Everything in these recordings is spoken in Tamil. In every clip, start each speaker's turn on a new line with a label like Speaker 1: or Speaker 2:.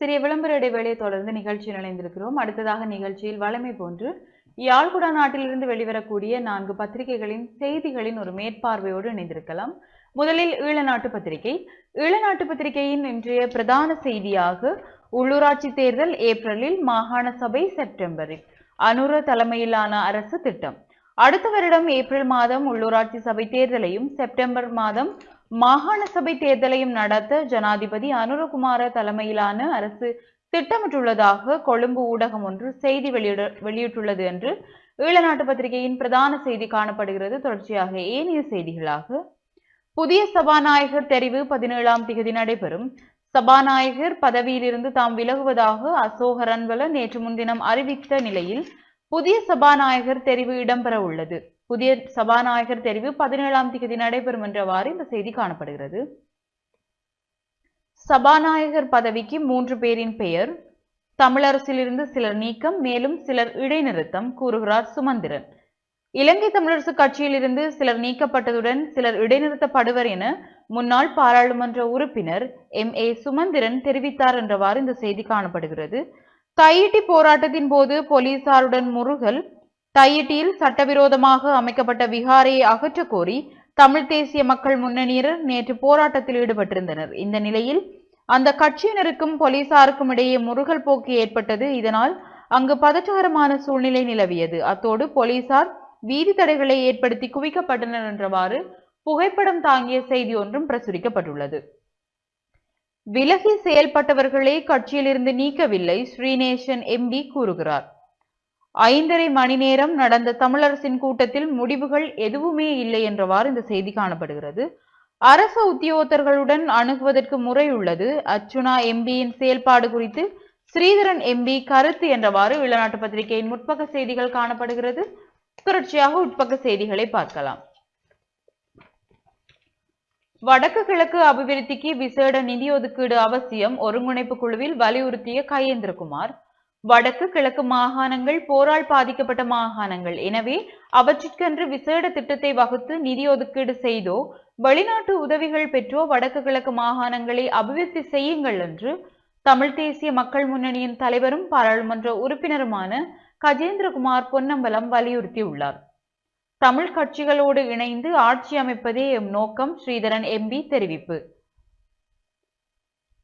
Speaker 1: சிறிய விளம்பர இடைவேளையை தொடர்ந்து நிகழ்ச்சியில் இணைந்திருக்கிறோம். அடுத்ததாக நிகழ்ச்சியில் வழமை போன்று யாழ்குடா நாட்டிலிருந்து வெளிவரக்கூடிய 4 பத்திரிகைகளின் செய்திகளின் ஒரு மேற்பார்வையோடு இணைந்திருக்கலாம். முதலில் ஈழநாட்டு பத்திரிகை. ஈழநாட்டு பத்திரிகையின் இன்றைய பிரதான செய்தியாக உள்ளூராட்சி தேர்தல் ஏப்ரலில், மாகாண சபை செப்டம்பரில், அனுர தலைமையிலான அரசு திட்டம். அடுத்த வருடம் ஏப்ரல் மாதம் உள்ளூராட்சி சபை தேர்தலையும் செப்டம்பர் மாதம் மாகாண சபை தேர்தலையும் நடத்த ஜனாதிபதி அனுரகுமார தலைமையிலான அரசு திட்டமிட்டுள்ளதாக கொழும்பு ஊடகம் ஒன்று செய்தி வெளியிட்டுள்ளது என்று ஈழநாட்டு பத்திரிகையின் பிரதான செய்தி காணப்படுகிறது. தொடர்ச்சியாக ஏனைய செய்திகளாக, புதிய சபாநாயகர் தெரிவு 17ஆம் தேதி நடைபெறும். சபாநாயகர் பதவியிலிருந்து தாம் விலகுவதாக அசோக ரன்வல நேற்று முன்தினம் அறிவித்த நிலையில் புதிய சபாநாயகர் தெரிவு இடம்பெற உள்ளது. புதிய சபாநாயகர் தெரிவு 17ஆம் தேதி நடைபெறும் என்றவாறு இந்த செய்தி காணப்படுகிறது. சபாநாயகர் பதவிக்கு 3 பேரின் பெயர். தமிழரசிலிருந்து சிலர் நீக்கம், மேலும் சிலர் இடைநிறுத்தம், கூறுகிறார் சுமந்திரன். இலங்கை தமிழரசு கட்சியில் இருந்து சிலர் நீக்கப்பட்டதுடன் சிலர் இடைநிறுத்தப்படுவர் என முன்னாள் பாராளுமன்ற உறுப்பினர் MA சுமந்திரன் தெரிவித்தார் என்றவாறு இந்த செய்தி காணப்படுகிறது. தையிட்டி போராட்டத்தின் போது போலீசாருடன் முறுகல். தையிட்டியில் சட்டவிரோதமாக அமைக்கப்பட்ட விகாரையை அகற்ற கோரி தமிழ் தேசிய மக்கள் முன்னணியினர் நேற்று போராட்டத்தில் ஈடுபட்டிருந்தனர். இந்த நிலையில் அந்த கட்சியினருக்கும் போலீசாருக்கும் இடையே முறுகல் போக்கு ஏற்பட்டது. இதனால் அங்கு பதற்றகரமான சூழ்நிலை நிலவியது. அத்தோடு போலீசார் வீதி தடைகளை ஏற்படுத்தி குவிக்கப்பட்டனர் என்றவாறு புகைப்படம் தாங்கிய செய்தி ஒன்றும் பிரசுரிக்கப்பட்டுள்ளது. விலகி செயல்பட்டவர்களை கட்சியிலிருந்து நீக்கவில்லை, ஸ்ரீநேசன் MD கூறுகிறார். 5.5 மணி நேரம் நடந்த தமிழரசின் கூட்டத்தில் முடிவுகள் எதுவுமே இல்லை என்றவாறு இந்த செய்தி காணப்படுகிறது. அரச உத்தியோகத்தர்களுடன் அணுகுவதற்கு முறை உள்ளது. அர்ச்சுனா MBயின் செயல்பாடு குறித்து ஸ்ரீதரன் MB கருத்து என்றவாறு ஈழநாட்டு பத்திரிகையின் முற்பக்க செய்திகள் காணப்படுகிறது. தொடர்ச்சியாக உட்பக்க செய்திகளை பார்க்கலாம். வடக்கு கிழக்கு அபிவிருத்திக்கு விசேட நிதி ஒதுக்கீடு அவசியம், ஒருங்கிணைப்பு குழுவில் வலியுறுத்திய கயேந்திரகுமார். வடக்கு கிழக்கு மாகாணங்கள் போரால் பாதிக்கப்பட்ட மாகாணங்கள், எனவே அவற்றிற்கென்று விசேட திட்டத்தை வகுத்து நிதி ஒதுக்கீடு செய்தோ வெளிநாட்டு உதவிகள் பெற்றோ வடக்கு கிழக்கு மாகாணங்களை அபிவிருத்தி செய்யுங்கள் என்று தமிழ் தேசிய மக்கள் முன்னணியின் தலைவரும் பாராளுமன்ற உறுப்பினருமான கஜேந்திரகுமார் பொன்னம்பலம் வலியுறுத்தியுள்ளார். தமிழ் கட்சிகளோடு இணைந்து ஆட்சி அமைப்பதே எம் நோக்கம், ஸ்ரீதரன் MB தெரிவிப்பு.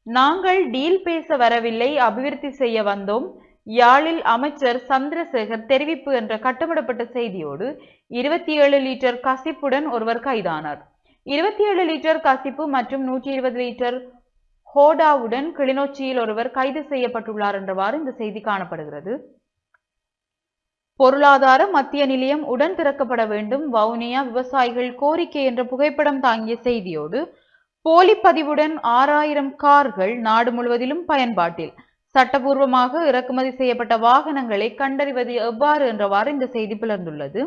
Speaker 1: நாங்கள் டீல் பேச வரவில்லை, அபிவிருத்தி செய்ய வந்தோம், யாழில் அமைச்சர் சந்திரசேகர் தெரிவிப்பு என்ற கட்டமிடப்பட்ட செய்தியோடு 27 லிட்டர் கசிப்புடன் ஒருவர் கைதானார். 27 லிட்டர் கசிப்பு மற்றும் 120 லிட்டர் ஹோடாவுடன் கிளிநொச்சியில் ஒருவர் கைது செய்யப்பட்டுள்ளார் என்றவாறு இந்த செய்தி காணப்படுகிறது. பொருளாதார மத்திய நிலையம் உடன் திறக்கப்பட வேண்டும், வவுனியா விவசாயிகள் கோரிக்கை என்ற புகைப்படம் தாங்கிய செய்தியோடு போலி பதிவுடன் 6000 கார்கள் நாடு முழுவதிலும் பயன்பாட்டில், சட்டபூர்வமாக இறக்குமதி செய்யப்பட்ட வாகனங்களை கண்டறிவது எவ்வாறு என்றவாறு இந்த செய்தி பிளர்ந்துள்ளது.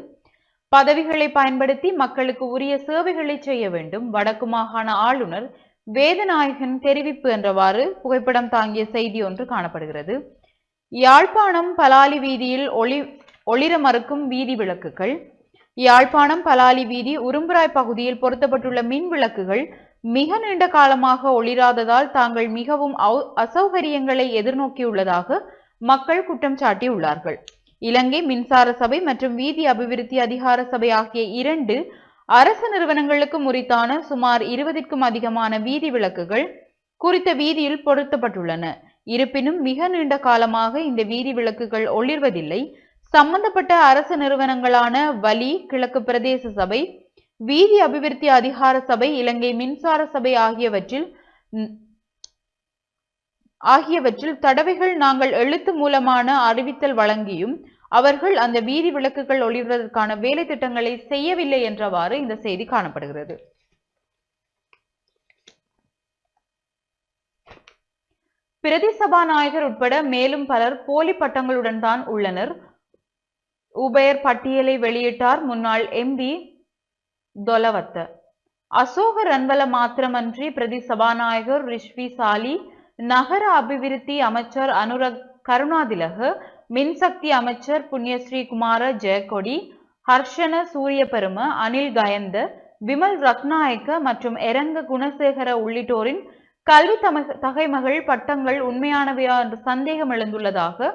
Speaker 1: பதவிகளை பயன்படுத்தி மக்களுக்கு உரிய சேவைகளை செய்ய வேண்டும், வடக்கு மாகாண ஆளுநர் வேதநாயகன் தெரிவிப்பு என்றவாறு புகைப்படம் தாங்கிய செய்தி ஒன்று காணப்படுகிறது. யாழ்ப்பாணம் பலாலி வீதியில் ஒளிர மறுக்கும் வீதி விளக்குகள். யாழ்ப்பாணம் பலாலி வீதி உரும்புராய் பகுதியில் பொருத்தப்பட்டுள்ள மின் விளக்குகள் மிக நீண்ட காலமாக ஒளிராததால் தாங்கள் மிகவும் அசௌகரியங்களை எதிர்நோக்கியுள்ளதாக மக்கள் குற்றம் சாட்டியுள்ளார்கள். இலங்கை மின்சார சபை மற்றும் வீதி அபிவிருத்தி அதிகார சபை ஆகிய 2 அரசு நிறுவனங்களுக்கு முறித்தான சுமார் 20க்கும் அதிகமான வீதி விளக்குகள் குறித்த வீதியில் பொருத்தப்பட்டுள்ளன. இருப்பினும் மிக நீண்ட காலமாக இந்த வீதி விளக்குகள் ஒளிர்வதில்லை. சம்பந்தப்பட்ட அரசு நிறுவனங்களான வலி கிழக்கு பிரதேச சபை, வீதி அபிவிருத்தி அதிகார சபை, இலங்கை மின்சார சபை ஆகியவற்றில் தடவைகள் நாங்கள் எழுத்து மூலமான அறிவித்தல் வழங்கியும் அவர்கள் அந்த வீதி விளக்குகள் ஒளிர்வதற்கான வேலை திட்டங்களை செய்யவில்லை என்றவாறு இந்த செய்தி காணப்படுகிறது. பிரதி சபாநாயகர் உட்பட மேலும் பலர் போலி பட்டங்களுடன் தான் உள்ளனர். உபயர் பட்டியலை வெளியிட்டார் முன்னாள் MD தொலவத்த. அசோக ரன்வல மாத்திரமன்றி பிரதி சபாநாயகர் ரிஷ்வி சாலி, நகர அபிவிருத்தி அமைச்சர் அனுர கருணாதிலக, மின்சக்தி அமைச்சர் புண்ணியஸ்ரீ குமார ஜெயக்கொடி, ஹர்ஷன சூரியபெரும, அனில் கயந்த, விமல் ரத்நாயக்க மற்றும் எரங்க குணசேகர உள்ளிட்டோரின் கல்வி தகைமகள் பட்டங்கள் உண்மையானவையா என்ற சந்தேகம் எழுந்துள்ளதாக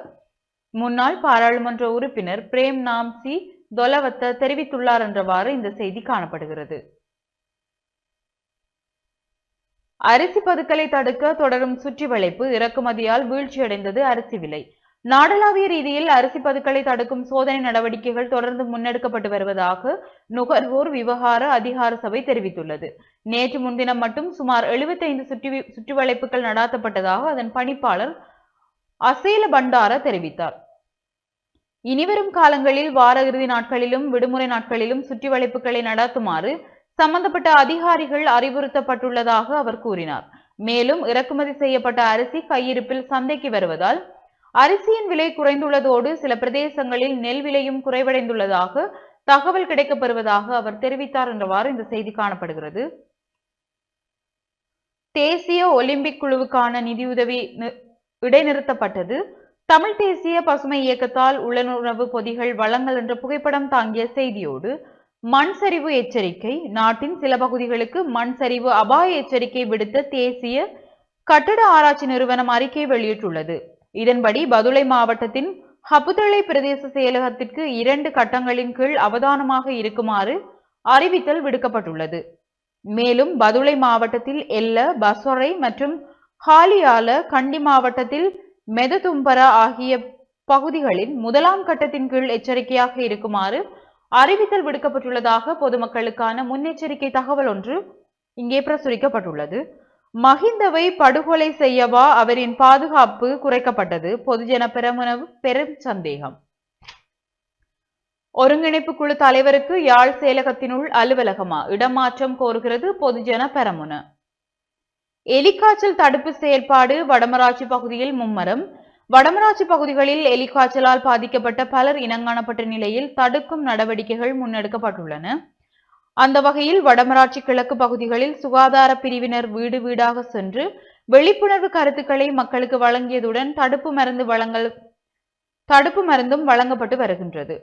Speaker 1: முன்னாள் பாராளுமன்ற உறுப்பினர் பிரேம் நாம்சி தொலவத்த தெரிவித்துள்ளார் என்றவாறு இந்த செய்தி காணப்படுகிறது. அரிசி பதுக்கலை தடுக்க தொடரும் சுற்றி வளைப்பு, இறக்குமதியால் வீழ்ச்சியடைந்தது அரிசி விலை. நாடளாவிய ரீதியில் அரிசி பதுக்கலை தடுக்கும் சோதனை நடவடிக்கைகள் தொடர்ந்து முன்னெடுக்கப்பட்டு வருவதாக நுகர்வோர் விவகார அதிகார சபை தெரிவித்துள்ளது. நேற்று முன்தினம் மட்டும் சுமார் 75 சுற்றுவளைப்புகள் நடாத்தப்பட்டதாக அதன் பணிப்பாளர் அசேல பண்டார தெரிவித்தார். இனிவரும் காலங்களில் வார இறுதி நாட்களிலும் விடுமுறை நாட்களிலும் சுற்றிவளைப்புகளை நடாத்துமாறு சம்பந்தப்பட்ட அதிகாரிகள் அறிவுறுத்தப்பட்டுள்ளதாக அவர் கூறினார். மேலும் இறக்குமதி செய்யப்பட்ட அரிசி கையிருப்பில் சந்தைக்கு வருவதால் அரிசியின் விலை குறைந்துள்ளதோடு சில பிரதேசங்களில் நெல் விலையும் குறைவடைந்துள்ளதாக தகவல் கிடைக்கப்பெறுவதாக அவர் தெரிவித்தார் என்றவாறு இந்த செய்தி காணப்படுகிறது. தேசிய ஒலிம்பிக் குழுவுக்கான நிதியுதவி இடைநிறுத்தப்பட்டது. தமிழ் தேசிய பசுமை இயக்கத்தால் உள்ளுணர்வு பொதிகள் வழங்கல் என்ற புகைப்படம் தாங்கிய செய்தியோடு மண் சரிவு எச்சரிக்கை. நாட்டின் சில பகுதிகளுக்கு மண் சரிவு அபாய எச்சரிக்கை விடுத்த தேசிய கட்டட ஆராய்ச்சி நிறுவனம் அறிக்கை வெளியிட்டுள்ளது. இதன்படி பதுளை மாவட்டத்தின் ஹப்புதளை பிரதேச செயலகத்திற்கு 2 கட்டங்களின் கீழ் அவதானமாக இருக்குமாறு அறிவித்தல் விடுக்கப்பட்டுள்ளது. மேலும் பதுளை மாவட்டத்தில் எல்ல, பசொரை மற்றும் ஹாலியால, கண்டி மாவட்டத்தில் மெததும்பரா ஆகிய பகுதிகளில் 1ஆம் கட்டத்தின் கீழ் எச்சரிக்கையாக இருக்குமாறு அறிவித்தல் விடுக்கப்பட்டுள்ளதாக பொதுமக்களுக்கான முன்னெச்சரிக்கை தகவல் ஒன்று இங்கே பிரசுரிக்கப்பட்டுள்ளது. மஹிந்தவை படுகொலை செய்யவா அவரின் பாதுகாப்பு குறைக்கப்பட்டது? பொதுஜன பெரமுனவு பெரும் சந்தேகம். ஒருங்கிணைப்பு குழு தலைவருக்கு யாழ் செயலகத்தினுள் அலுவலகமா? இடமாற்றம் கோருகிறது பொதுஜன பெரமுன. எலிக்காய்ச்சல் தடுப்பு செயல்பாடு வடமராட்சி பகுதியில் மும்மரம். வடமராட்சி பகுதிகளில் எலிக்காய்ச்சலால் பாதிக்கப்பட்ட பலர் இனங்காணப்பட்ட நிலையில் தடுக்கும் நடவடிக்கைகள் முன்னெடுக்கப்பட்டுள்ளன. அந்த வகையில் வடமராட்சி கிழக்கு பகுதிகளில் சுகாதார பிரிவினர் வீடு வீடாக சென்று விழிப்புணர்வு கருத்துக்களை மக்களுக்கு வழங்கியதுடன் தடுப்பு மருந்தும் வழங்கப்பட்டு வருகின்றது.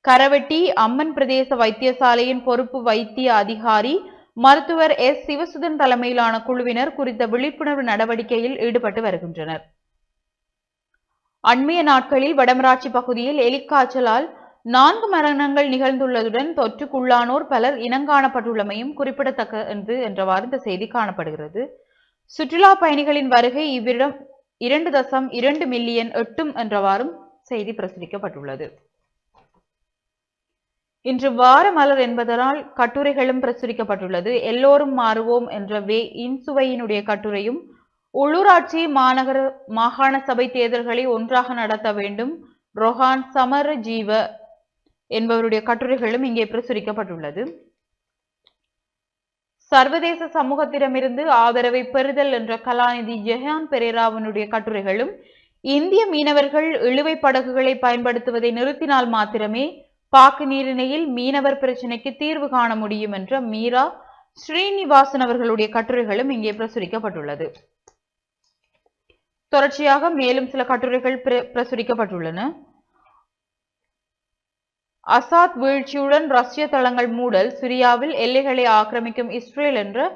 Speaker 1: கரவெட்டி அம்மன் பிரதேச வைத்தியசாலையின் பொறுப்பு வைத்திய அதிகாரி மருத்துவர் எஸ் சிவசுதன் தலைமையிலான குழுவினர் குறித்த விழிப்புணர்வு நடவடிக்கையில் ஈடுபட்டு வருகின்றனர். அண்மைய நாட்களில் வடமராட்சி பகுதியில் எலிக்காய்ச்சலால் 4 மரணங்கள் நிகழ்ந்துள்ளதுடன் தொற்றுக்குள்ளானோர் பலர் இனங்காணப்பட்டுள்ளமையும் குறிப்பிடத்தக்கது என்றவாறு இந்த செய்தி காணப்படுகிறது. சுற்றுலா பயணிகளின் வருகை இவ்விடம் 2.2 மில்லியன் எட்டும் என்றவாறும் செய்தி பிரசுரிக்கப்பட்டுள்ளது. இன்று வார மலர் என்பதனால் கட்டுரைகளும் பிரசுரிக்கப்பட்டுள்ளது. எல்லோரும் மாறுவோம் என்ற இன்சுவையினுடைய கட்டுரையும் உள்ளூராட்சி மாகாண சபை தேர்தல்களை ஒன்றாக நடத்த வேண்டும் ரொஹான் சமர ஜீவ என்பவருடைய கட்டுரைகளும் இங்கே பிரசுரிக்கப்பட்டுள்ளது. சர்வதேச சமூகத்திடமிருந்து ஆதரவை பெறுதல் என்ற கலாநிதி ஜெஹான் பெரேராவினுடைய கட்டுரைகளும் இந்திய மீனவர்கள் இழுவை படகுகளை பயன்படுத்துவதை நிறுத்தினால் மாத்திரமே பாக்கு நீரிணையில் மீனவர் பிரச்சினைக்கு தீர்வு காண முடியும் என்ற மீரா ஸ்ரீனிவாசன் அவர்களுடைய கட்டுரைகளும் இங்கே பிரசுரிக்கப்பட்டுள்ளது. தொடர்ச்சியாக மேலும் சில கட்டுரைகள் பிரசுரிக்கப்பட்டுள்ளன. அசாத் வீழ்ச்சியுடன் ரஷ்ய தளங்கள் மூடல், சிரியாவில் எல்லைகளை ஆக்கிரமிக்கும் இஸ்ரேல் என்ற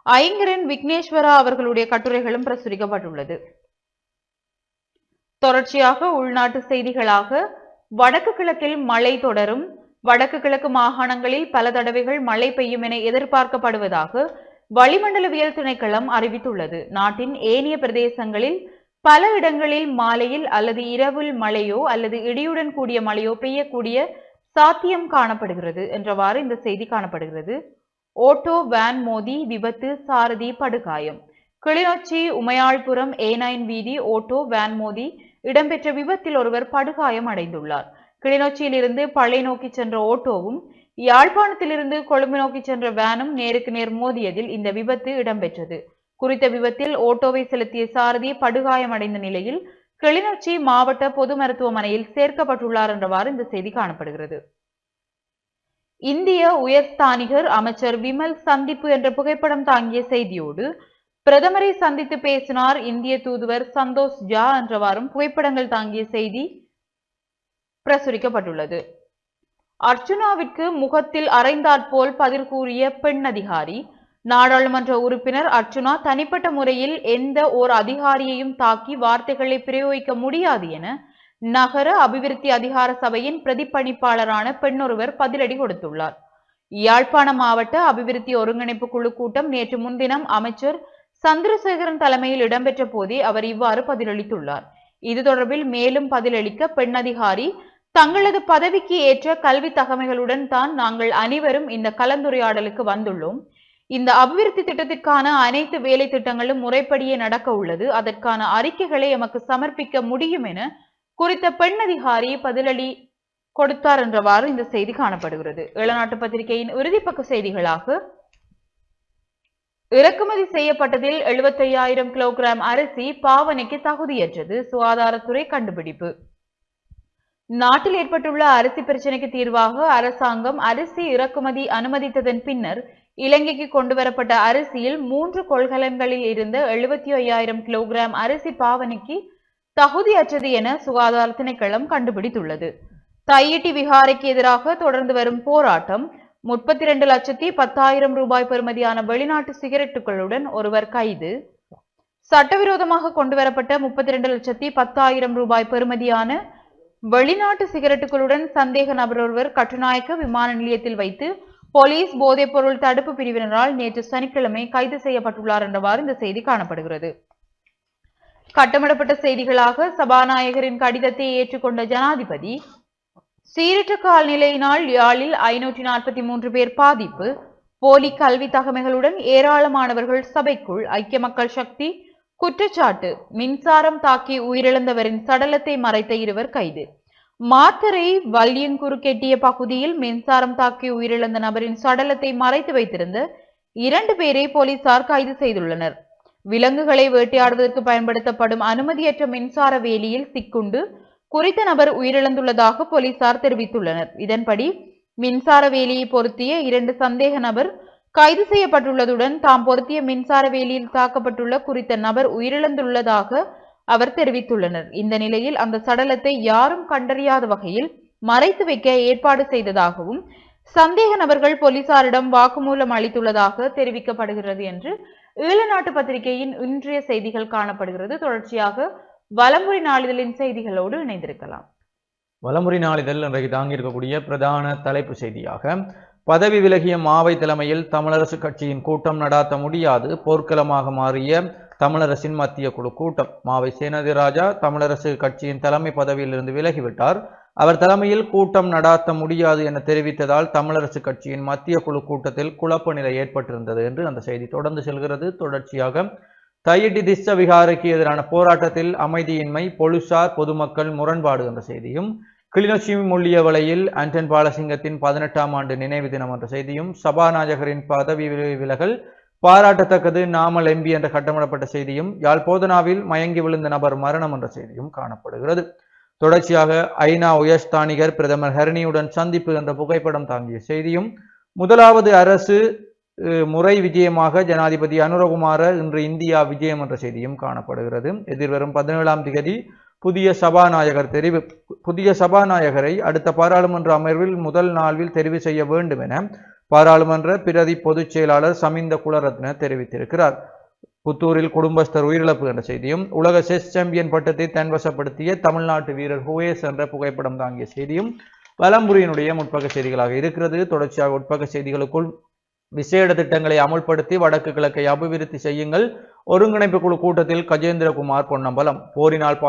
Speaker 1: ஐங்கரன் விக்னேஸ்வரா அவர்களுடைய கட்டுரைகளும் பிரசுரிக்கப்பட்டுள்ளது. தொடர்ச்சியாக உள்நாட்டு செய்திகளாக வடக்கு கிழக்கில் மழை தொடரும். வடக்கு கிழக்கு மாகாணங்களில் பல தடவைகள் மழை பெய்யும் என எதிர்பார்க்கப்படுவதாக வளிமண்டலவியல் திணைக்களம் அறிவித்துள்ளது. நாட்டின் ஏனைய பிரதேசங்களில் பல இடங்களில் மாலையில் அல்லது இரவில் மழையோ அல்லது இடியுடன் கூடிய மழையோ பெய்யக்கூடிய சாத்தியம் காணப்படுகிறது என்றவாறு இந்த செய்தி காணப்படுகிறது. ஓட்டோ வேன் மோதி விபத்து, சாரதி படுகாயம். கிளிநொச்சி உமையாள்புரம் A9 வீதி ஓட்டோ வேன் மோதி இடம்பெற்ற விபத்தில் ஒருவர் படுகாயம் அடைந்துள்ளார். கிளிநொச்சியில் இருந்து பளை நோக்கி சென்ற ஓட்டோவும் யாழ்ப்பாணத்திலிருந்து கொழும்பு நோக்கி சென்ற வேனும் நேருக்கு நேர் மோதியதில் இந்த விபத்து இடம்பெற்றது. குறித்த விபத்தில் ஓட்டோவை செலுத்திய சாரதி படுகாயமடைந்த நிலையில் கிளிநொச்சி மாவட்ட பொது மருத்துவமனையில் சேர்க்கப்பட்டுள்ளார் என்றவாறு இந்த செய்தி காணப்படுகிறது. இந்திய உயர்ஸ்தானிகர் அமைச்சர் விமல் சந்திப்பு என்ற புகைப்படம் தாங்கிய செய்தியோடு பிரதமரை சந்தித்து பேசினார் இந்திய தூதுவர் சந்தோஷ் ஜா என்றவாறும் புகைப்படங்கள் தாங்கிய செய்தி பிரசுரிக்கப்பட்டுள்ளது. அர்ச்சுனாவிற்கு முகத்தில் அறைந்தாற்போல் பதில் கூறிய பெண் அதிகாரி. நாடாளுமன்ற உறுப்பினர் அர்ச்சுனா தனிப்பட்ட முறையில் எந்த ஓர் அதிகாரியையும் தாக்கி வார்த்தைகளை பிரயோகிக்க முடியாது என நகர அபிவிருத்தி அதிகார சபையின் பிரதிப்பணிப்பாளரான பெண்ணொருவர் பதிலடி கொடுத்துள்ளார். யாழ்ப்பாண மாவட்ட அபிவிருத்தி ஒருங்கிணைப்பு குழு கூட்டம் நேற்று முன்தினம் அமைச்சர் சந்திரசேகரன் தலைமையில் இடம்பெற்ற போதே அவர் இவ்வாறு பதிலளித்துள்ளார். இது தொடர்பில் மேலும் பதிலளிக்க பெண் அதிகாரி, தங்களது பதவிக்கு ஏற்ற கல்வி தகமைகளுடன் தான் நாங்கள் அனைவரும் இந்த கலந்துரையாடலுக்கு வந்துள்ளோம். இந்த அபிவிருத்தி திட்டத்திற்கான அனைத்து வேலை திட்டங்களும் முறைப்படியே நடக்க உள்ளது. அதற்கான அறிக்கைகளை எமக்கு சமர்ப்பிக்க முடியும் என குறித்த பெண் அதிகாரி பதிலடி கொடுத்தார் என்றவாறு இந்த செய்தி காணப்படுகிறது. ஏழநாட்டு பத்திரிகையின் இறுதிப்பக்க செய்திகளாக, இறக்குமதி செய்யப்பட்டதில் 75,000 கிலோகிராம் அரிசி பாவனைக்கு தகுதியற்றது, சுகாதாரத்துறை கண்டுபிடிப்பு. நாட்டில் ஏற்பட்டுள்ள அரிசி பிரச்சினைக்கு தீர்வாக அரசாங்கம் அரிசி இறக்குமதி அனுமதித்ததன் பின்னர் இலங்கைக்கு கொண்டுவரப்பட்ட அரிசியில் 3 கொள்கலன்களில் இருந்த 75,000 கிலோகிராம் அரிசி பாவனைக்கு தகுதியற்றது என சுகாதார திணைக்களம் கண்டுபிடித்துள்ளது. தையிட்டி விகாரைக்கு எதிராக தொடர்ந்து வரும் போராட்டம். 32,10,000 ரூபாய் பெறுமதியான வெளிநாட்டு சிகரெட்டுகளுடன் ஒருவர் கைது. சட்டவிரோதமாக கொண்டுவரப்பட்ட 32,10,000 ரூபாய் பெறுமதியான வெளிநாட்டு சிகரெட்டுகளுடன் சந்தேக நபர் ஒருவர் கட்டுநாயக்க விமான நிலையத்தில் வைத்து போலீஸ் போதைப்பொருள் தடுப்பு பிரிவினரால் நேற்று சனிக்கிழமை கைது செய்யப்பட்டுள்ளார் என்றவாறு இந்த செய்தி காணப்படுகிறது. கட்டமிடப்பட்ட செய்திகளாக, சபாநாயகரின் கடிதத்தை ஏற்றுக்கொண்ட ஜனாதிபதி. சீரற்ற கால்நிலையினால் யாழில் 543 பேர் பாதிப்பு. போலி கல்வி தகமைகளுடன் ஏராளமானவர்கள் சபைக்குள். ஐக்கிய மக்கள் சக்தி குற்றச்சாட்டு. மின்சாரம் தாக்கி உயிரிழந்தவரின் சடலத்தை மறைத்த 2 கைது. மாத்தறை வல்லியங்குறுக்கெட்டிய பகுதியில் மின்சாரம் தாக்கி உயிரிழந்த நபரின் சடலத்தை மறைத்து வைத்திருந்த 2 பேரை போலீசார் கைது செய்துள்ளனர். விலங்குகளை வேட்டையாடுவதற்கு பயன்படுத்தப்படும் அனுமதியற்ற மின்சார வேலியில் சிக்குண்டு குறித்த நபர் உயிரிழந்துள்ளதாக போலீசார் தெரிவித்துள்ளனர். இதன்படி மின்சார வேலியை பொருத்திய 2 சந்தேக நபர் கைது செய்யப்பட்டுள்ளதுடன் தாம் பொருத்திய மின்சார வேலியில் தாக்கப்பட்டுள்ள குறித்த நபர் உயிரிழந்துள்ளதாக அவர் தெரிவித்துள்ளனர். இந்த நிலையில் அந்த சடலத்தை யாரும் கண்டறியாத வகையில் மறைத்து வைக்க ஏற்பாடு செய்ததாகவும் சந்தேக நபர்கள் போலீசாரிடம் வாக்குமூலம் அளித்துள்ளதாக தெரிவிக்கப்படுகிறது என்று ஈழநாட்டு பத்திரிகையின் இன்றைய செய்திகள் காணப்படுகிறது. தொடர்ச்சியாக வலம்புரி நாளிதழின் செய்திகளோடு இணைந்திருக்கலாம்.
Speaker 2: வலம்புரி நாளிதழ் இன்றைக்கு தாங்கியிருக்கக்கூடிய பிரதான தலைப்பு செய்தியாக, பதவி விலகிய மாவை தலைமையில் தமிழரசு கட்சியின் கூட்டம் நடாத்த முடியாது, போர்க்களமாக மாறிய தமிழரசின் மத்திய குழு கூட்டம். மாவை சேனாதிராஜா தமிழரசு கட்சியின் தலைமை பதவியிலிருந்து விலகிவிட்டார். அவர் தலைமையில் கூட்டம் நடாத்த முடியாது என தெரிவித்ததால் தமிழரசு கட்சியின் மத்திய குழு கூட்டத்தில் குழப்ப நிலை ஏற்பட்டிருந்தது என்று அந்த செய்தி தொடர்ந்து செல்கிறது. தொடர்ச்சியாக, தையிட்டி திஸ்ஸ விகாரைக்கு எதிரான போராட்டத்தில் அமைதியின்மை, போலீசார் பொதுமக்கள் முரண்பாடு என்ற செய்தியும், கிளிநொச்சி முள்ளியவளையில் ஆண்டன் பாலசிங்கத்தின் 18ஆம் ஆண்டு நினைவு தினம் என்ற செய்தியும், சபாநாயகரின் பதவி விலகல் பாராட்டத்தக்கது, நாமல் எம்பி என்ற கட்டமிடப்பட்ட செய்தியும், யாழ் போதனாவில் மயங்கி விழுந்த நபர் மரணம் என்ற செய்தியும் காணப்படுகிறது. தொடர்ச்சியாக, ஐநா உயர்ஸ்தானிகர் பிரதமர் ஹரணியுடன் சந்திப்பு என்ற புகைப்படம் தாங்கிய செய்தியும், முதலாவது அரசு முறை விஜயமாக ஜனாதிபதி அனுரகுமார இன்று இந்தியா விஜயம் என்ற செய்தியும் காணப்படுகிறது. எதிர்வரும் 17ஆம் தேதி புதிய சபாநாயகர் தெரிவு. புதிய சபாநாயகரை அடுத்த பாராளுமன்ற அமர்வில் முதல் நாளில் தெரிவு செய்ய வேண்டும் என பாராளுமன்ற பிரதி பொதுச் செயலாளர் சமிந்த குலரத்ன தெரிவித்திருக்கிறார். புத்தூரில் குடும்பஸ்தர் உயிரிழப்பு என்ற செய்தியும், உலக செஸ் சாம்பியன் பட்டத்தை தன்வசப்படுத்திய தமிழ்நாட்டு வீரர் ஹுவேஸ் என்ற புகைப்படம் தாங்கிய செய்தியும் வலம்புரியினுடைய முற்பக்க செய்திகளாக இருக்கிறது. தொடர்ச்சியாக உட்பக்க செய்திகளுக்குள், விசேட திட்டங்களை அமுல்படுத்தி வடக்கு கிழக்கை அபிவிருத்தி செய்யுங்கள், ஒருங்கிணைப்பு குழு கூட்டத்தில் கஜேந்திரகுமார் பொன்னம்பலம். போரினால்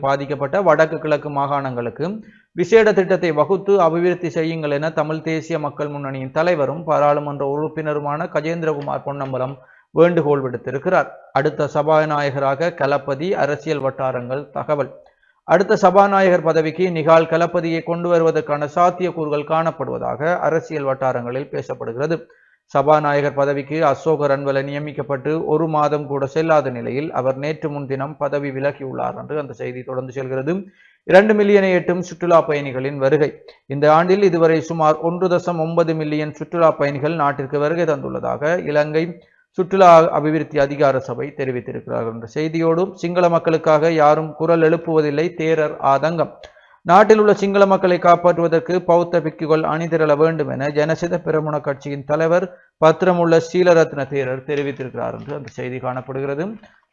Speaker 2: பாதிக்கப்பட்ட வடக்கு கிழக்கு மாகாணங்களுக்கு விசேட திட்டத்தை வகுத்து அபிவிருத்தி செய்யுங்கள் என தமிழ் தேசிய மக்கள் முன்னணியின் தலைவரும் பாராளுமன்ற உறுப்பினருமான கஜேந்திரகுமார் பொன்னம்பலம் வேண்டுகோள் விடுத்திருக்கிறார். அடுத்த சபாநாயகராக கலப்பதி, அரசியல் வட்டாரங்கள் தகவல். அடுத்த சபாநாயகர் பதவிக்கு நிகால் கலப்பதியை கொண்டு வருவதற்கான சாத்தியக்கூறுகள் காணப்படுவதாக அரசியல் வட்டாரங்களில் பேசப்படுகிறது. சபாநாயகர் பதவிக்கு அசோக ரன்வல நியமிக்கப்பட்டு 1 மாதம் கூட செல்லாத நிலையில் அவர் நேற்று முன்தினம் பதவி விலகியுள்ளார் என்று அந்த செய்தி தொடர்ந்து செல்கிறது. 2 மில்லியனை எட்டும் சுற்றுலா பயணிகளின் வருகை. இந்த ஆண்டில் இதுவரை சுமார் 1.9 மில்லியன் சுற்றுலா பயணிகள் நாட்டிற்கு வருகை தந்துள்ளதாக இலங்கை சுற்றுலா அபிவிருத்தி அதிகார சபை தெரிவித்திருக்கிறார்கள் என்ற செய்தியோடும், சிங்கள மக்களுக்காக யாரும் குரல் எழுப்புவதில்லை, தேரர் ஆதங்கம். நாட்டில் உள்ள சிங்கள மக்களை காப்பாற்றுவதற்கு பௌத்த பிக்குகள் அணிதிரள வேண்டும் என ஜனசித பெரமுன கட்சியின் தலைவர் பத்திரமுள்ள சீலரத்ன தேரர் தெரிவித்திருக்கிறார் என்று அந்த செய்தி காணப்படுகிறது.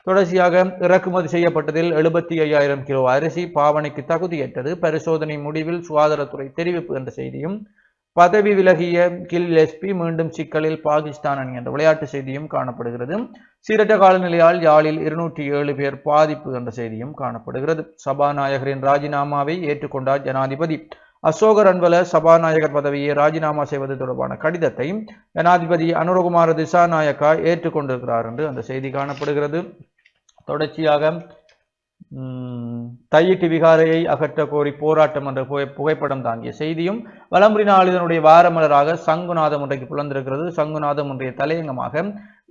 Speaker 2: தொடர்ச்சியாக இறக்குமதி செய்யப்பட்டதில் 75,000 கிலோ அரிசி பாவனைக்கு தகுதியற்றது, பரிசோதனை முடிவில் சுகாதாரத்துறை தெரிவிப்பு என்ற செய்தியும், பதவி விலகிய கில் எஸ்பி மீண்டும் சிக்கலில் பாகிஸ்தான் அணி என்ற விளையாட்டு செய்தியும் காணப்படுகிறது. சீரற்ற காலநிலையால் யாழில் 207 பேர் பாதிப்பு என்ற செய்தியும் காணப்படுகிறது. சபாநாயகரின் ராஜினாமாவை ஏற்றுக்கொண்டார் ஜனாதிபதி. அசோக ரன்வல சபாநாயகர் பதவியை ராஜினாமா செய்வது தொடர்பான கடிதத்தை ஜனாதிபதி அனுரகுமார திசாநாயக்கா ஏற்றுக்கொண்டிருக்கிறார் என்று அந்த செய்தி காணப்படுகிறது. தொடர்ச்சியாக தையிட்டு விகாரையை அகற்ற கோரி போராட்டம் என்ற புகைப்படம் தாங்கிய செய்தியும், வலம்புரி நாளிதனுடைய வாரமலராக சங்குநாதம் இன்றைக்கு புலந்திருக்கிறது. சங்குநாதம் இன்றைய தலையங்கமாக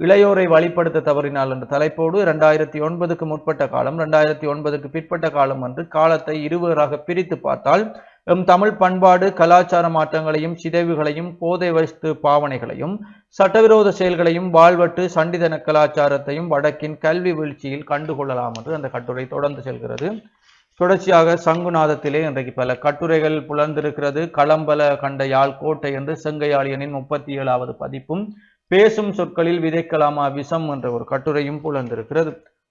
Speaker 2: இளையோரை வழிப்படுத்த தவறினால் என்ற தலைப்போடு 2009க்கு முற்பட்ட காலம் 2009க்கு பிற்பட்ட காலம் என்று காலத்தை இருவேறாக பிரித்து பார்த்தால் தமிழ் பண்பாடு கலாச்சார மாற்றங்களையும் சிதைவுகளையும் போதை வஸ்து பாவனைகளையும் சட்டவிரோத செயல்களையும் வாழ்வட்டு சண்டிதன கலாச்சாரத்தையும் வடக்கின் கல்வி வீழ்ச்சியில் கண்டுகொள்ளலாம் என்று அந்த கட்டுரை தொடர்ந்து செல்கிறது. தொடர்ச்சியாக சங்குநாதத்திலே இன்றைக்கு பல கட்டுரைகள் புலர்ந்திருக்கிறது. களம்பல கண்ட யாழ் கோட்டை என்று செங்கையாளியனின் 37வது பதிப்பும், பேசும் சொற்களில் விதைக்கலாமா விஷம் என்ற ஒரு கட்டுரையும் புலர்ந்திருக்கிறது.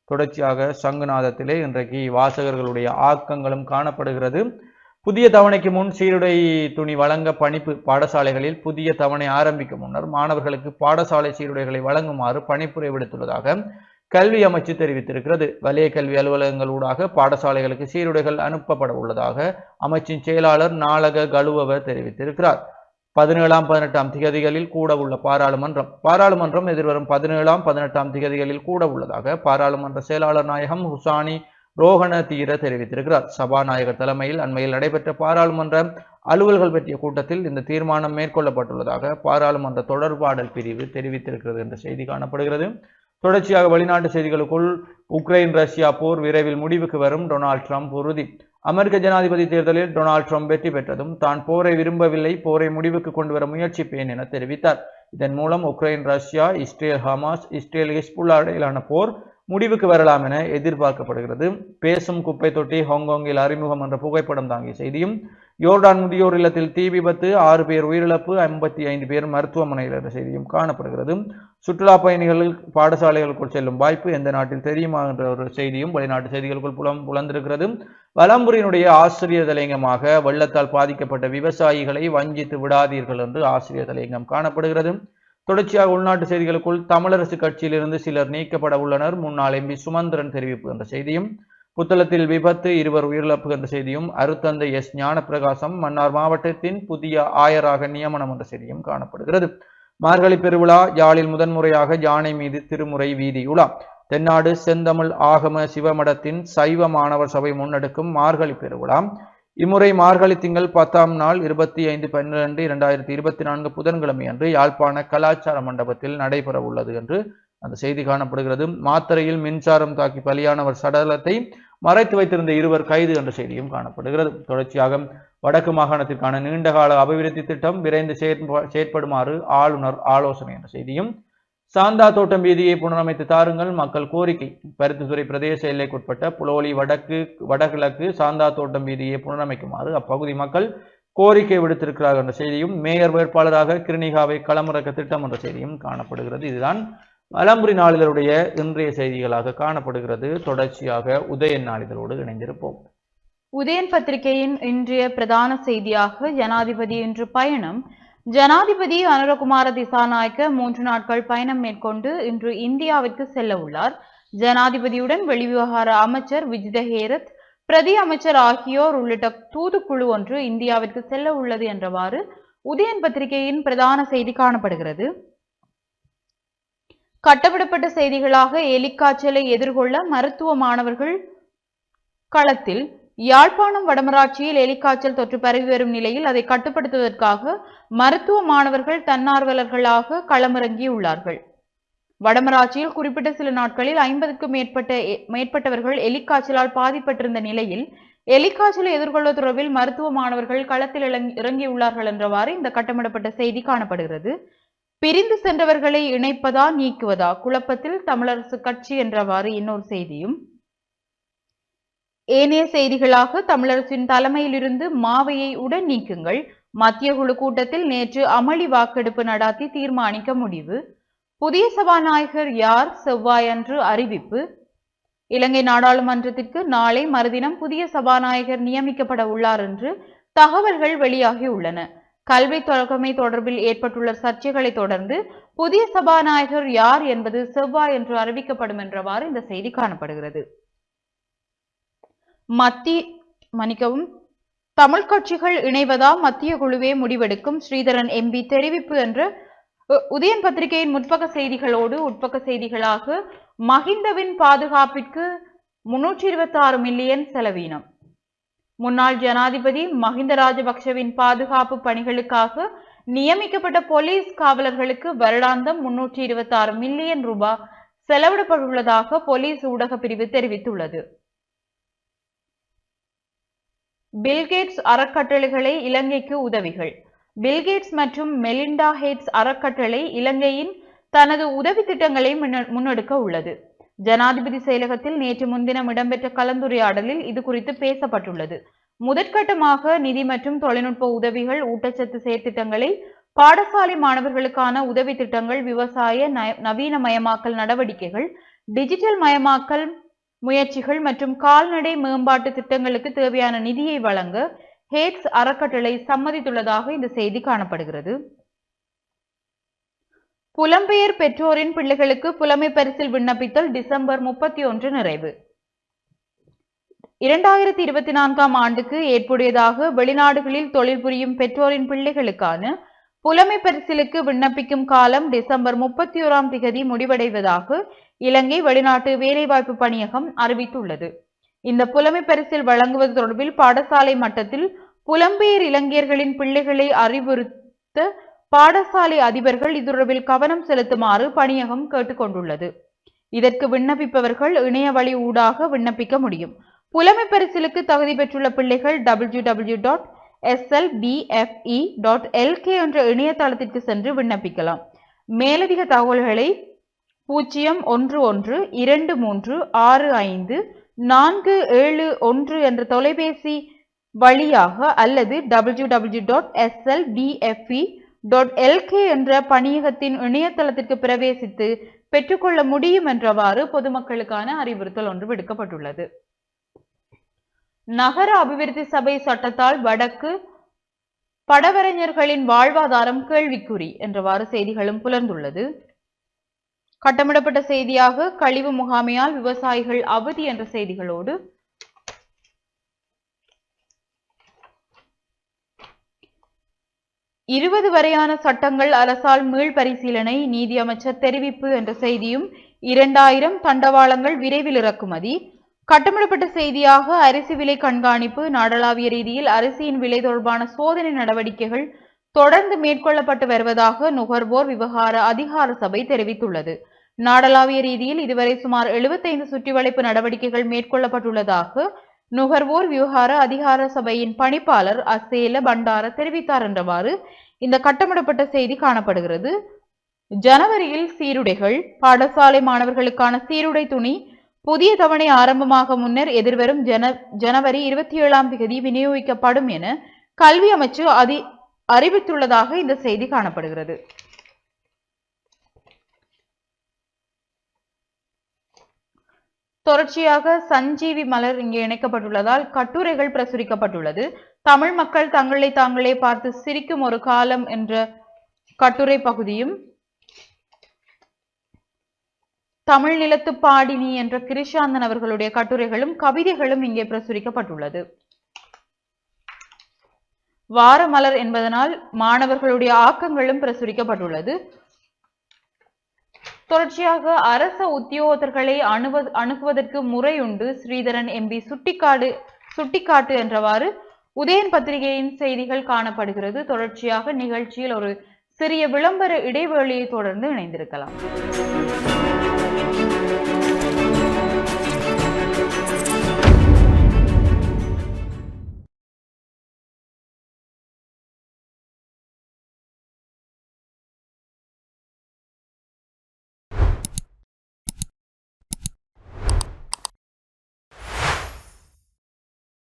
Speaker 2: தொடர்ச்சியாக சங்குநாதத்திலே இன்றைக்கு வாசகர்களுடைய ஆக்கங்களும் காணப்படுகிறது. புதிய தவணைக்கு முன் சீருடை துணி வழங்க பணிப்பு பாடசாலைகளில் புதிய தவணை ஆரம்பிக்கும் முன்னர் மாணவர்களுக்கு பாடசாலை சீருடைகளை வழங்குமாறு பணிப்புரை விடுத்துள்ளதாக கல்வி அமைச்சு தெரிவித்திருக்கிறது. வலய கல்வி அலுவலகங்கள் ஊடாக பாடசாலைகளுக்கு சீருடைகள் அனுப்பப்பட உள்ளதாக அமைச்சின் செயலாளர் நாளக கழுவவர் தெரிவித்திருக்கிறார். 17ஆம் 18ஆம் திகதிகளில் கூட உள்ள பாராளுமன்றம் எதிர்வரும் 17ஆம் 18ஆம் திகதிகளில் கூட உள்ளதாக பாராளுமன்ற செயலாளர் நாயகம் ஹுசானி ரோஹண தீர தெரிவித்திருக்கிறார். சபாநாயகர் தலைமையில் அண்மையில் நடைபெற்ற பாராளுமன்ற அலுவல்கள் பற்றிய கூட்டத்தில் இந்த தீர்மானம் மேற்கொள்ளப்பட்டுள்ளதாக பாராளுமன்ற தொடர்பாடல் பிரிவு தெரிவித்திருக்கிறது என்ற செய்தி காணப்படுகிறது. தொடர்ச்சியாக வெளிநாட்டு செய்திகளுக்குள் உக்ரைன் ரஷ்யா போர் விரைவில் முடிவுக்கு வரும், டொனால்ட் ட்ரம்ப் உறுதி. அமெரிக்க ஜனாதிபதி தேர்தலில் டொனால்ட் ட்ரம்ப் வெற்றி பெற்றதும் தான் போரை விரும்பவில்லை, போரை முடிவுக்கு கொண்டு வர முயற்சிப்பேன் என தெரிவித்தார். இதன் மூலம் Ukraine Russia, Israel Hamas, Israel Hezbollah இடையிலான போர் முடிவுக்கு வரலாம் என எதிர்பார்க்கப்படுகிறது. பேசும் குப்பை தொட்டி ஹாங்காங்கில் அறிமுகம் என்ற புகைப்படம் தாங்கிய செய்தியும், யோர்டான் முதியோர் இல்லத்தில் தீ விபத்து 6 பேர் உயிரிழப்பு 55 பேர் மருத்துவமனையில் என்ற செய்தியும் காணப்படுகிறது. சுற்றுலா பயணிகள் பாடசாலைகளுக்குள் செல்லும் வாய்ப்பு எந்த நாட்டில் தெரியுமா என்ற ஒரு செய்தியும் வெளிநாட்டு செய்திகளுக்குள் புலந்திருக்கிறது. வலம்புரியினுடைய ஆசிரியர் தலையங்கமாக வெள்ளத்தால் பாதிக்கப்பட்ட விவசாயிகளை வஞ்சித்து விடாதீர்கள் என்று ஆசிரியர் தலையங்கம் காணப்படுகிறது. தொடர்ச்சியாக உள்நாட்டு செய்திகளுக்குள் தமிழரசு கட்சியிலிருந்து சிலர் நீக்கப்பட உள்ளனர், முன்னாள் எம்பி சுமந்திரன் தெரிவிப்பு என்ற செய்தியும், புத்தளத்தில் விபத்து 2 உயிரிழப்பு என்ற செய்தியும், அருத்தந்தை எஸ் ஞானப்பிரகாசம் மன்னார் மாவட்டத்தின் புதிய ஆயராக நியமனம் என்ற செய்தியும் காணப்படுகிறது. மார்கழி பெருவிழா யாழில் முதன்முறையாக யானை மீது திருமுறை வீதியுலா. தென்னாடு செந்தமிழ் ஆகம சிவமடத்தின் சைவ மாணவர் சபை முன்னெடுக்கும் மார்கழி பெருவிழா இம்முறை மார்கழி திங்கள் 10ஆம் நாள் 25/12/2024 புதன்கிழமை அன்று யாழ்ப்பாண கலாச்சார மண்டபத்தில் நடைபெற உள்ளது என்று அந்த செய்தி காணப்படுகிறது. மாத்தறையில் மின்சாரம் தாக்கி பலியானவர் சடலத்தை மறைத்து வைத்திருந்த 2 கைது என்ற செய்தியும் காணப்படுகிறது. தொடர்ச்சியாக வடக்கு மாகாணத்திற்கான நீண்டகால அபிவிருத்தி திட்டம் விரைந்து செயற்படுமாறு ஆளுநர் ஆலோசனை என்ற செய்தியும், சாந்தா தோட்டம் வீதியை புனரமைத்து தாருங்கள் மக்கள் கோரிக்கை. பருத்தித்துறை பிரதேச எல்லைக்குட்பட்ட புலோலி வடகிழக்கு சாந்தா தோட்டம் வீதியை புனரமைக்குமாறு அப்பகுதி மக்கள் கோரிக்கை விடுத்திருக்கிறார்கள் என்ற செய்தியும், மேயர் வேட்பாளராக கிருணிகாவை களமிறக்க திட்டம் என்ற செய்தியும் காணப்படுகிறது. இதுதான் வலம்புரி நாளிதழுடைய இன்றைய செய்திகளாக காணப்படுகிறது. தொடர்ச்சியாக உதயன் நாளிதழோடு இணைந்திருப்போம்.
Speaker 1: உதயன் பத்திரிகையின் இன்றைய பிரதான செய்தியாக ஜனாதிபதி இன்று பயணம். ஜனாதிபதி அனுரகுமார திசாநாயக்க 3 நாட்கள் பயணம் மேற்கொண்டு இன்று இந்தியாவிற்கு செல்ல உள்ளார். ஜனாதிபதியுடன் வெளிவிவகார அமைச்சர் விஜித ஹேரத், பிரதி அமைச்சர் ஆகியோர் உள்ளிட்ட தூதுக்குழு ஒன்று இந்தியாவிற்கு செல்ல உள்ளது என்றவாறு உதயன் பத்திரிகையின் பிரதான செய்தி காணப்படுகிறது. கட்டவிடப்பட்ட செய்திகளாக எலிக்காய்ச்சலை எதிர்கொள்ள மருத்துவ மாணவர்கள் களத்தில். யாழ்ப்பாணம் வடமராட்சியில் எலிக்காய்ச்சல் தொற்று பரவி வரும் நிலையில் அதை கட்டுப்படுத்துவதற்காக மருத்துவ மாணவர்கள் தன்னார்வலர்களாக களமிறங்கியுள்ளார்கள். வடமராட்சியில் குறிப்பிட்ட சில நாட்களில் 50க்கும் மேற்பட்டவர்கள் எலிக்காய்ச்சலால் பாதிப்பட்டிருந்த நிலையில் எலிக்காய்ச்சலை எதிர்கொள்வது தொடர்பில் மருத்துவ மாணவர்கள் களத்தில் இறங்கியுள்ளார்கள் என்றவாறு இந்த கட்டமிடப்பட்ட செய்தி காணப்படுகிறது. பிரிந்து சென்றவர்களை இணைப்பதா நீக்குவதா குழப்பத்தில் தமிழரசு கட்சி என்றவாறு இன்னொரு செய்தியும், ஏனைய செய்திகளாக தமிழரசின் தலைமையிலிருந்து மாவையை உடன் நீக்குங்கள். மத்திய குழு கூட்டத்தில் நேற்று அமளி வாக்கெடுப்பு நடாத்தி தீர்மானிக்க முடிவு. புதிய சபாநாயகர் யார்? செவ்வாயன்று அறிவிப்பு. இலங்கை நாடாளுமன்றத்திற்கு நாளை மறுதினம் புதிய சபாநாயகர் நியமிக்கப்பட உள்ளார் என்று தகவல்கள் வெளியாகியுள்ளன. கல்வி தொகைமை தொடர்பில் ஏற்பட்டுள்ள சர்ச்சைகளை தொடர்ந்து புதிய சபாநாயகர் யார் என்பது செவ்வாயன்று அறிவிக்கப்படும் என்றவாறு இந்த செய்தி காணப்படுகிறது. தமிழ் கட்சிகள் இணைவதா மத்திய குழுவே முடிவெடுக்கும், ஸ்ரீதரன் எம்பி தெரிவிப்பு என்ற உதயன் பத்திரிகையின் முற்பக்க செய்திகளோடு உட்பக்க செய்திகளாக மஹிந்தவின் பாதுகாப்பிற்கு 326 மில்லியன் செலவீனம். முன்னாள் ஜனாதிபதி மஹிந்த ராஜபக்ஷவின் பாதுகாப்பு பணிகளுக்காக நியமிக்கப்பட்ட போலீஸ் காவலர்களுக்கு வருடாந்தம் 326 மில்லியன் ரூபாய் செலவிடப்பட்டுள்ளதாக போலீஸ் ஊடக பிரிவு தெரிவித்துள்ளது. பில்கேட்ஸ் அறக்கட்டளைகளை இலங்கைக்கு உதவிகள். பில்கேட்ஸ் மற்றும் மெலிண்டா ஹேட்ஸ் அறக்கட்டளை இலங்கையின் தனது உதவி திட்டங்களை முன்னெடுக்க உள்ளது. ஜனாதிபதி செயலகத்தில் நேற்று முன்தினம் இடம்பெற்ற கலந்துரையாடலில் இது குறித்து பேசப்பட்டுள்ளது. முதற்கட்டமாக நிதி மற்றும் தொழில்நுட்ப உதவிகள், ஊட்டச்சத்து செயற்திட்டங்களை, பாடசாலை மாணவர்களுக்கான உதவி திட்டங்கள், விவசாய நவீனமயமாக்கல் நடவடிக்கைகள், டிஜிட்டல் மயமாக்கல் முயற்சிகள் மற்றும் கால்நடை மேம்பாட்டு திட்டங்களுக்கு தேவையான நிதியை வழங்க ஹேட்ஸ் அறக்கட்டளை சம்மதித்துள்ளதாக இந்த செய்தி காணப்படுகிறது. புலம்பெயர் பெற்றோரின் பிள்ளைகளுக்கு புலமை பரிசில் விண்ணப்பித்தல் டிசம்பர் 31 நிறைவு. 2024ஆம் ஆண்டுக்கு ஏற்புடையதாக வெளிநாடுகளில் தொழில் புரியும் பெற்றோரின் பிள்ளைகளுக்கான புலமை பரிசிலுக்கு விண்ணப்பிக்கும் காலம் டிசம்பர் 31ஆம் திகதி முடிவடைவதாக இலங்கை வெளிநாட்டு வேலைவாய்ப்பு பணியகம் அறிவித்துள்ளது. இந்த புலமை பரிசில் வழங்குவது தொடர்பில் பாடசாலை மட்டத்தில் புலம்பெயர் இலங்கையர்களின் பிள்ளைகளை அறிவுறுத்த பாடசாலை அதிபர்கள் இது தொடர்பில் கவனம் செலுத்துமாறு பணியகம் கேட்டுக்கொண்டுள்ளது. இதற்கு விண்ணப்பிப்பவர்கள் இணைய வழி ஊடாக விண்ணப்பிக்க முடியும். புலமை பரிசிலுக்கு தகுதி பெற்றுள்ள பிள்ளைகள் www.slbfe.lk என்ற இணையதளத்திற்கு சென்று விண்ணப்பிக்கலாம். மேலதிக தகவல்களை 0112365471 என்ற தொலைபேசி வழியாக அல்லது www.slbfe.lk என்ற பணியகத்தின் இணையதளத்திற்கு பிரவேசித்து பெற்றுக்கொள்ள முடியும் என்றவாறு பொதுமக்களுக்கான அறிவுறுத்தல் ஒன்று விடுக்கப்பட்டுள்ளது. நகர அபிவிருத்தி சபை சட்டத்தால் வடக்கு படவரைஞர்களின் வாழ்வாதாரம் கேள்விக்குறி என்றவாறு செய்திகளும் புலர்ந்துள்ளது. கட்டமிடப்பட்ட செய்தியாக கழிவு முகாமையால் விவசாயிகள் அவதி என்ற செய்திகளோடு 20 வரையான சட்டங்கள் அரசால் மீள் பரிசீலனை, நீதி அமைச்சர் தெரிவிப்பு என்ற செய்தியும் 2000 தண்டவாளங்கள் விரைவில் இறக்குமதி. கட்டமிடப்பட்ட செய்தியாக அரிசி விலை கண்காணிப்பு, நாடளாவிய ரீதியில் அரிசியின் விலை தொடர்பான சோதனை நடவடிக்கைகள் தொடர்ந்து மேற்கொள்ளப்பட்டு வருவதாக நுகர்வோர் விவகார அதிகார சபை தெரிவித்துள்ளது. நாடளாவிய ரீதியில் இதுவரை சுமார் 75 சுற்றிவளைப்பு நடவடிக்கைகள் மேற்கொள்ளப்பட்டுள்ளதாக நுகர்வோர் விவகார அதிகார சபையின் பணிப்பாளர் அசேல பண்டார தெரிவித்தார் என்றவாறு இந்த கட்டமிடப்பட்ட செய்தி காணப்படுகிறது. ஜனவரியில் சீருடைகள், பாடசாலை மாணவர்களுக்கான சீருடை துணி புதிய தவணை ஆரம்பமாக முன்னர் எதிர்வரும் ஜனவரி 27ஆம் தேதி விநியோகிக்கப்படும் என கல்வி அமைச்சு அறிவித்துள்ளதாக இந்த செய்தி காணப்படுகிறது. தொடர்ச்சியாக சஞ்சீவி மலர் இங்கே இணைக்கப்பட்டுள்ளதால் கட்டுரைகள் பிரசுரிக்கப்பட்டுள்ளது. தமிழ் மக்கள் தங்களை தாங்களே பார்த்து சிரிக்கும் ஒரு காலம் என்ற கட்டுரை பகுதியும், தமிழ் நிலத்து பாடினி என்ற கிரிஷாந்தன் அவர்களுடைய கட்டுரைகளும் கவிதைகளும் இங்கே பிரசுரிக்கப்பட்டுள்ளது. வார மலர் என்பதனால் மாணவர்களுடைய ஆக்கங்களும் பிரசுரிக்கப்பட்டுள்ளது. தொடர்ச்சியாக அரச உத்தியோகத்தர்களை அணுகுவதற்கு முறையுண்டு, ஸ்ரீதரன் எம்பி சுட்டிக்காட்டு என்றவாறு உதயன் பத்திரிகையின் செய்திகள் காணப்படுகிறது. தொடர்ச்சியாக நிகழ்ச்சியில் ஒரு சிறிய விளம்பர இடைவேளையை தொடர்ந்து இணைந்திருக்கலாம்.